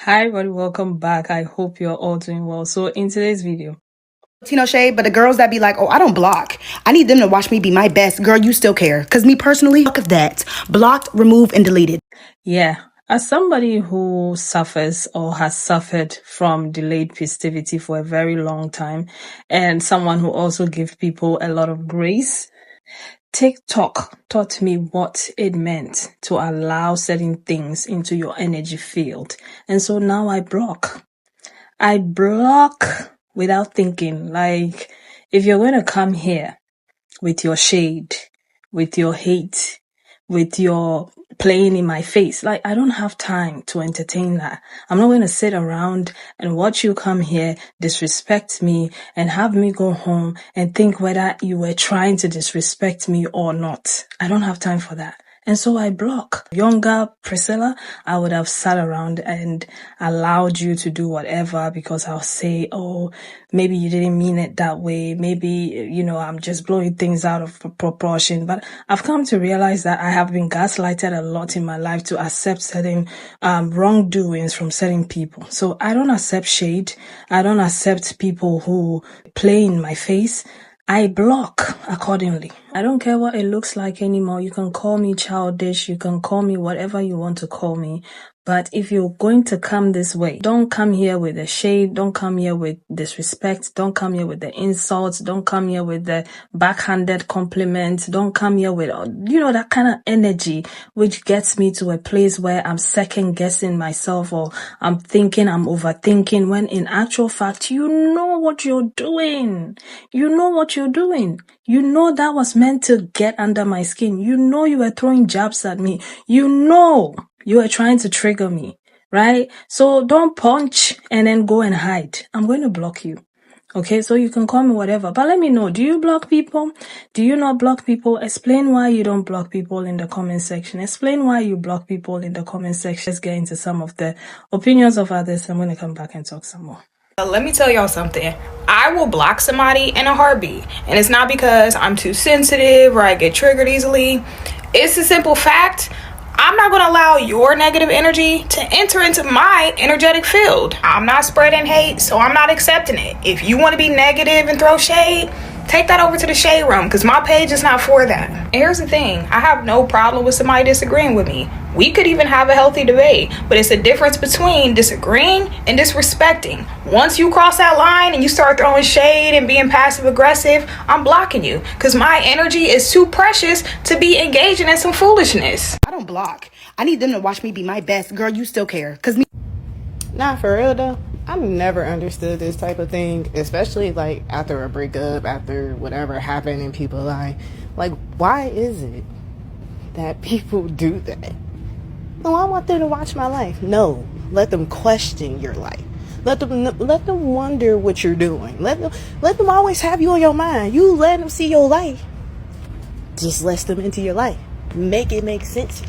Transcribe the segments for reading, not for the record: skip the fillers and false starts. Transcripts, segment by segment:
Hi everybody, welcome back. I hope you're all doing well. So in today's video, Tino shade, but the girls that be like, oh, I don't block. I need them to watch me be my best. Girl, you still care. Because me personally, fuck of that. Blocked, removed, and deleted. yeah, as somebody who suffers or has suffered from delayed festivity for a very long time, and someone who also gives people a lot of grace, TikTok taught me what it meant to allow certain things into your energy field. And so now I block. I block without thinking. Like, if you're going to come here with your shade, with your hate, with your playing in my face, like, I don't have time to entertain that. I'm not going to sit around and watch you come here, disrespect me, and have me go home and think whether you were trying to disrespect me or not. I don't have time for that. And so I block. Younger Priscilla, I would have sat around and allowed you to do whatever, because I'll say, oh, maybe you didn't mean it that way. Maybe, I'm just blowing things out of proportion. But I've come to realize that I have been gaslighted a lot in my life to accept certain wrongdoings from certain people. So I don't accept shade. I don't accept people who play in my face. I block accordingly. I don't care what it looks like anymore. You can call me childish. You can call me whatever you want to call me. But if you're going to come this way, don't come here with the shade. Don't come here with disrespect. Don't come here with the insults. Don't come here with the backhanded compliments. Don't come here with, that kind of energy, which gets me to a place where I'm second guessing myself, or I'm thinking I'm overthinking, when in actual fact, you know what you're doing. You know what you're doing. You know that was meant to get under my skin. You know you were throwing jabs at me. You know you are trying to trigger me, right? So don't punch and then go and hide. I'm going to block you. Okay, so you can call me whatever, but let me know. Do you block people? Do you not block people? Explain why you don't block people in the comment section. Explain why you block people in the comment section. Let's get into some of the opinions of others. I'm going to come back and talk some more. Let me tell y'all something. I will block somebody in a heartbeat. And it's not because I'm too sensitive or I get triggered easily. It's a simple fact. I'm not going to allow your negative energy to enter into my energetic field. I'm not spreading hate, so I'm not accepting it. If you want to be negative and throw shade, take that over to the shade room, because my page is not for that. And here's the thing. I have no problem with somebody disagreeing with me. We could even have a healthy debate, but it's a difference between disagreeing and disrespecting. Once you cross that line and you start throwing shade and being passive aggressive, I'm blocking you, because my energy is too precious to be engaging in some foolishness. I don't block. I need them to watch me be my best. Girl, you still care. Because me. Nah, for real though. I've never understood this type of thing, especially like after a breakup, after whatever happened in people's life. Like, why is it that people do that? No, I want them to watch my life. No, let them question your life. Let them wonder what you're doing. Let them always have you on your mind. You let them see your life. Just let them into your life. Make it make sense.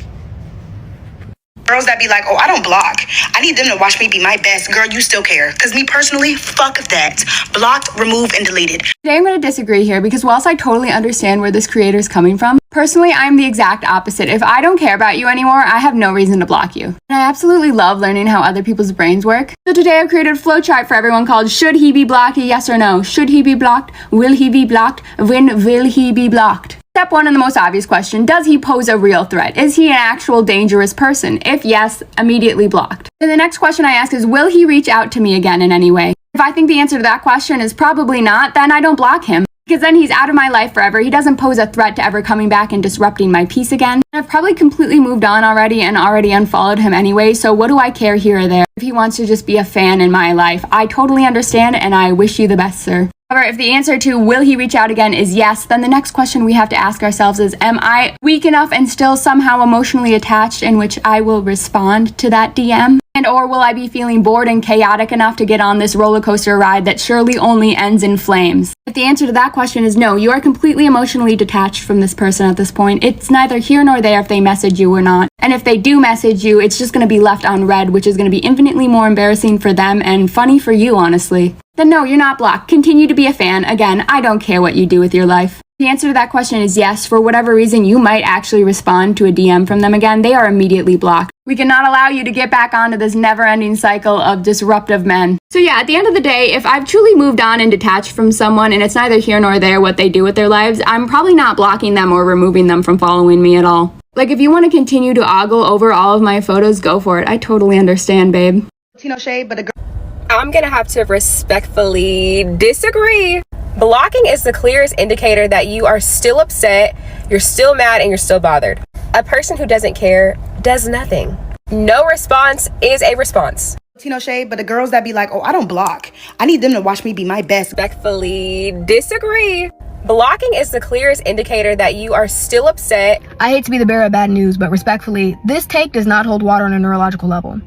Girls that be like, oh, I don't block. I need them to watch me be my best. Girl, you still care. Because me personally, fuck that. Blocked, removed, and deleted. Today I'm going to disagree here, because whilst I totally understand where this creator is coming from, personally, I'm the exact opposite. If I don't care about you anymore, I have no reason to block you. And I absolutely love learning how other people's brains work. So today I've created a flowchart for everyone called Should He Be Blocked? Yes or No? Should he be blocked? Will he be blocked? When will he be blocked? Step 1 and the most obvious question, does he pose a real threat? Is he an actual dangerous person? If yes, immediately blocked. Then the next question I ask is, will he reach out to me again in any way? If I think the answer to that question is probably not, then I don't block him. Because then he's out of my life forever. He doesn't pose a threat to ever coming back and disrupting my peace again. I've probably completely moved on already and already unfollowed him anyway, so what do I care here or there? If he wants to just be a fan in my life, I totally understand and I wish you the best, sir. However, if the answer to will he reach out again is yes, then the next question we have to ask ourselves is, am I weak enough and still somehow emotionally attached in which I will respond to that DM? And or will I be feeling bored and chaotic enough to get on this roller coaster ride that surely only ends in flames? If the answer to that question is no, you are completely emotionally detached from this person at this point. It's neither here nor there if they message you or not. And if they do message you, it's just going to be left unread, which is going to be infinitely more embarrassing for them and funny for you, honestly. Then no, you're not blocked. Continue to be a fan. Again, I don't care what you do with your life. The answer to that question is yes. For whatever reason, you might actually respond to a DM from them again. They are immediately blocked. We cannot allow you to get back onto this never-ending cycle of disruptive men. So yeah, at the end of the day, if I've truly moved on and detached from someone and it's neither here nor there what they do with their lives, I'm probably not blocking them or removing them from following me at all. Like, if you want to continue to ogle over all of my photos, go for it. I totally understand, babe. I'm gonna have to respectfully disagree. Blocking is the clearest indicator that you are still upset, you're still mad, and you're still bothered. A person who doesn't care does nothing. No response is a response. Tino shade, but the girls that be like, oh, I don't block. I need them to watch me be my best. Respectfully disagree. Blocking is the clearest indicator that you are still upset. I hate to be the bearer of bad news, but respectfully, this take does not hold water on a neurological level,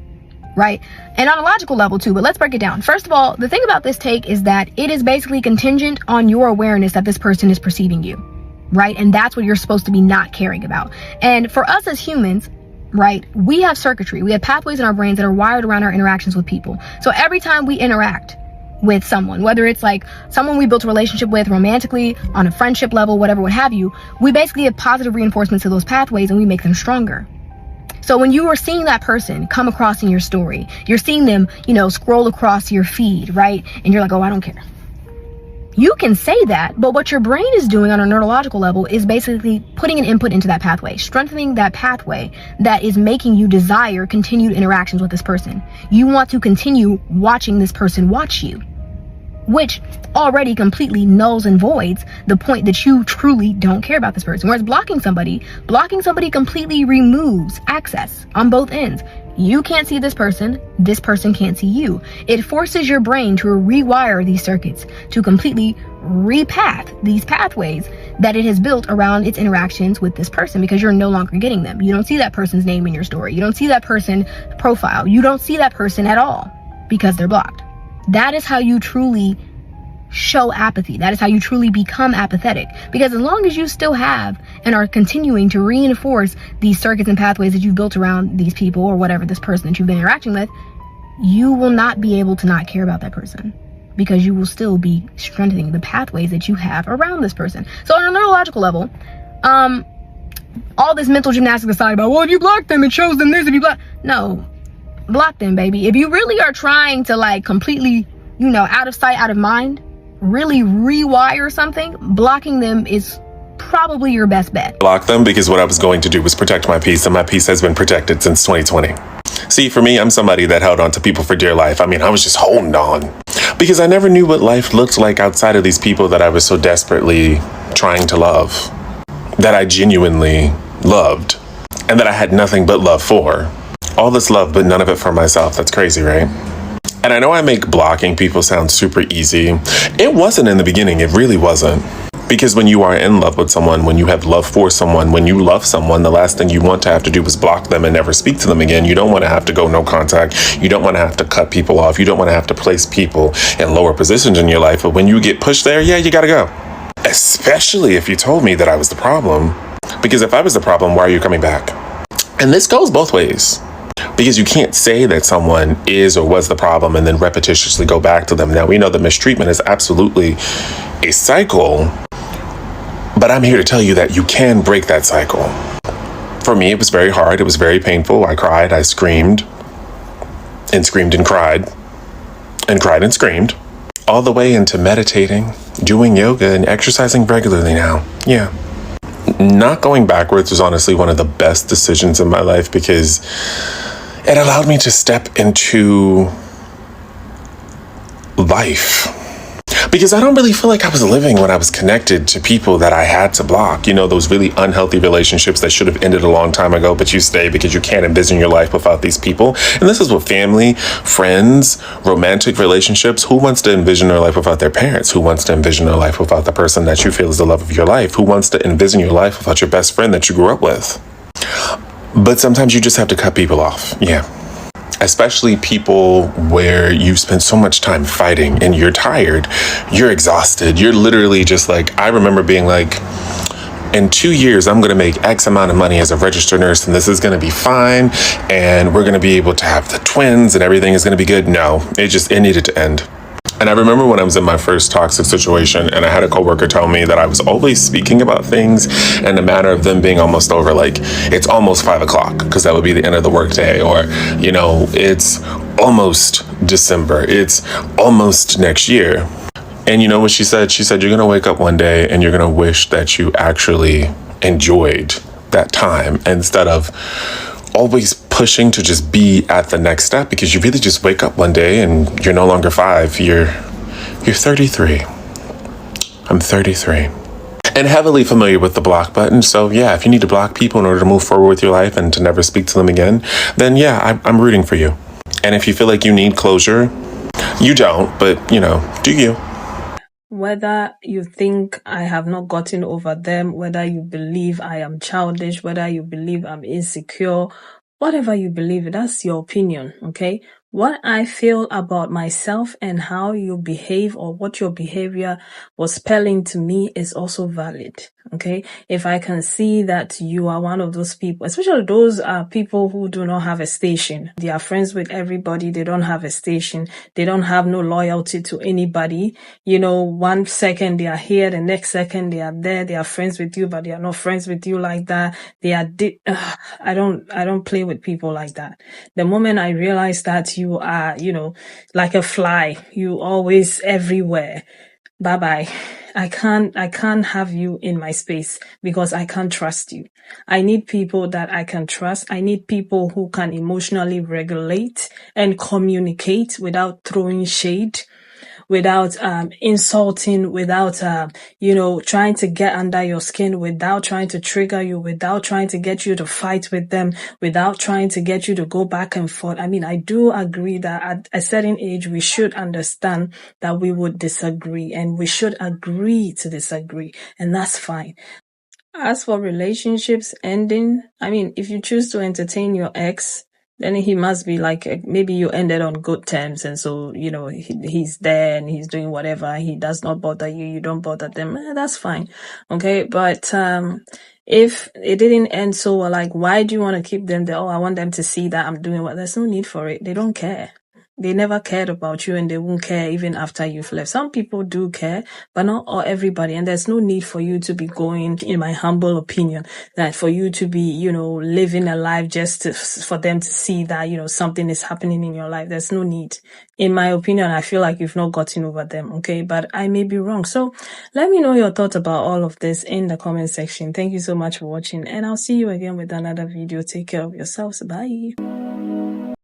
right? And on a logical level too, but let's break it down. First of all, the thing about this take is that it is basically contingent on your awareness that this person is perceiving you, right? And that's what you're supposed to be not caring about. And for us as humans, right, we have circuitry, we have pathways in our brains that are wired around our interactions with people. So every time we interact with someone, whether it's like someone we built a relationship with romantically, on a friendship level, whatever, what have you, we basically have positive reinforcements to those pathways and we make them stronger. So when you are seeing that person come across in your story, you're seeing them, scroll across your feed, right? And you're like, oh, I don't care. You can say that, but what your brain is doing on a neurological level is basically putting an input into that pathway, strengthening that pathway that is making you desire continued interactions with this person. You want to continue watching this person watch you, which already completely nulls and voids the point that you truly don't care about this person. Whereas blocking somebody completely removes access on both ends. You can't see this person can't see you. It forces your brain to rewire these circuits, to completely repath these pathways that it has built around its interactions with this person, because you're no longer getting them. You don't see that person's name in your story. You don't see that person's profile. You don't see that person at all because they're blocked. That is how you truly show apathy. That is how you truly become apathetic. Because as long as you still have and are continuing to reinforce these circuits and pathways that you've built around these people or whatever, this person that you've been interacting with, you will not be able to not care about that person, because you will still be strengthening the pathways that you have around this person. So on a neurological level, all this mental gymnastics aside about, well, if you block them, it shows them this. If you block, no, block them, baby. If you really are trying to like completely, out of sight, out of mind, really rewire something, blocking them is probably your best bet. Block them because what I was going to do was protect my peace, and my peace has been protected since 2020. See, for me, I'm somebody that held on to people for dear life. I mean, I was just holding on because I never knew what life looked like outside of these people that I was so desperately trying to love, that I genuinely loved, and that I had nothing but love for. All this love, but none of it for myself. That's crazy, right? And I know I make blocking people sound super easy. It wasn't in the beginning. It really wasn't. Because when you are in love with someone, when you have love for someone, when you love someone, the last thing you want to have to do is block them and never speak to them again. You don't want to have to go no contact. You don't want to have to cut people off. You don't want to have to place people in lower positions in your life. But when you get pushed there, yeah, you got to go. Especially if you told me that I was the problem. Because if I was the problem, why are you coming back? And this goes both ways. Because you can't say that someone is or was the problem and then repetitiously go back to them. Now, we know that mistreatment is absolutely a cycle, but I'm here to tell you that you can break that cycle. For me, it was very hard. It was very painful. I cried, I screamed and screamed and cried and screamed, all the way into meditating, doing yoga, and exercising regularly now. Yeah. Not going backwards was honestly one of the best decisions in my life, because it allowed me to step into life. Because I don't really feel like I was living when I was connected to people that I had to block. Those really unhealthy relationships that should have ended a long time ago, but you stay because you can't envision your life without these people. And this is with family, friends, romantic relationships. Who wants to envision their life without their parents? Who wants to envision their life without the person that you feel is the love of your life? Who wants to envision your life without your best friend that you grew up with? But sometimes you just have to cut people off. Yeah. Especially people where you've spent so much time fighting and you're tired, you're exhausted. You're literally just like, I remember being like, in 2 years, I'm going to make X amount of money as a registered nurse, and this is going to be fine. And we're going to be able to have the twins and everything is going to be good. No, it needed to end. And I remember when I was in my first toxic situation and I had a coworker tell me that I was always speaking about things in a manner of them being almost over, like it's almost 5 o'clock, because that would be the end of the workday, or, you know, it's almost December, it's almost next year. And you know what she said? She said, you're going to wake up one day and you're going to wish that you actually enjoyed that time instead of always pushing to just be at the next step, because you really just wake up one day and you're no longer 5, you're 33. I'm 33 and heavily familiar with the block button. So yeah, if you need to block people in order to move forward with your life and to never speak to them again, then yeah, I'm rooting for you. And if you feel like you need closure, you don't, but you know, do you. Whether you think I have not gotten over them, whether you believe I am childish, whether you believe I'm insecure, whatever you believe, that's your opinion, okay? What I feel about myself and how you behave or what your behavior was spelling to me is also valid, okay? If I can see that you are one of those people, especially those are people who do not have a station. They are friends with everybody. They don't have a station. They don't have no loyalty to anybody. You know, one second they are here, the next second they are there. They are friends with you, but they are not friends with you like that. They are, I don't play with people like that. The moment I realize that you are, you know, like a fly, you always everywhere. Bye bye. I can't have you in my space because I can't trust you. I need people that I can trust. I need people who can emotionally regulate and communicate without throwing shade, without insulting, without trying to get under your skin, without trying to trigger you, without trying to get you to fight with them, without trying to get you to go back and forth. I mean, I do agree that at a certain age we should understand that we would disagree, and we should agree to disagree, and that's fine. As for relationships ending, I mean, if you choose to entertain your ex, then he must be like, maybe you ended on good terms, and so, you know, he's there and he's doing whatever. He does not bother you, you don't bother them. That's fine. Okay. But, if it didn't end so well, like, why do you want to keep them there? Oh, I want them to see that I'm doing what. There's no need for it. They don't care. They never cared about you, and they won't care even after you've left. Some people do care, but not all everybody. And there's no need for you to be going, in my humble opinion, that for you to be, you know, living a life just for them to see that, you know, something is happening in your life. There's no need. In my opinion, I feel like you've not gotten over them, okay? But I may be wrong. So let me know your thoughts about all of this in the comment section. Thank you so much for watching, and I'll see you again with another video. Take care of yourselves. Bye.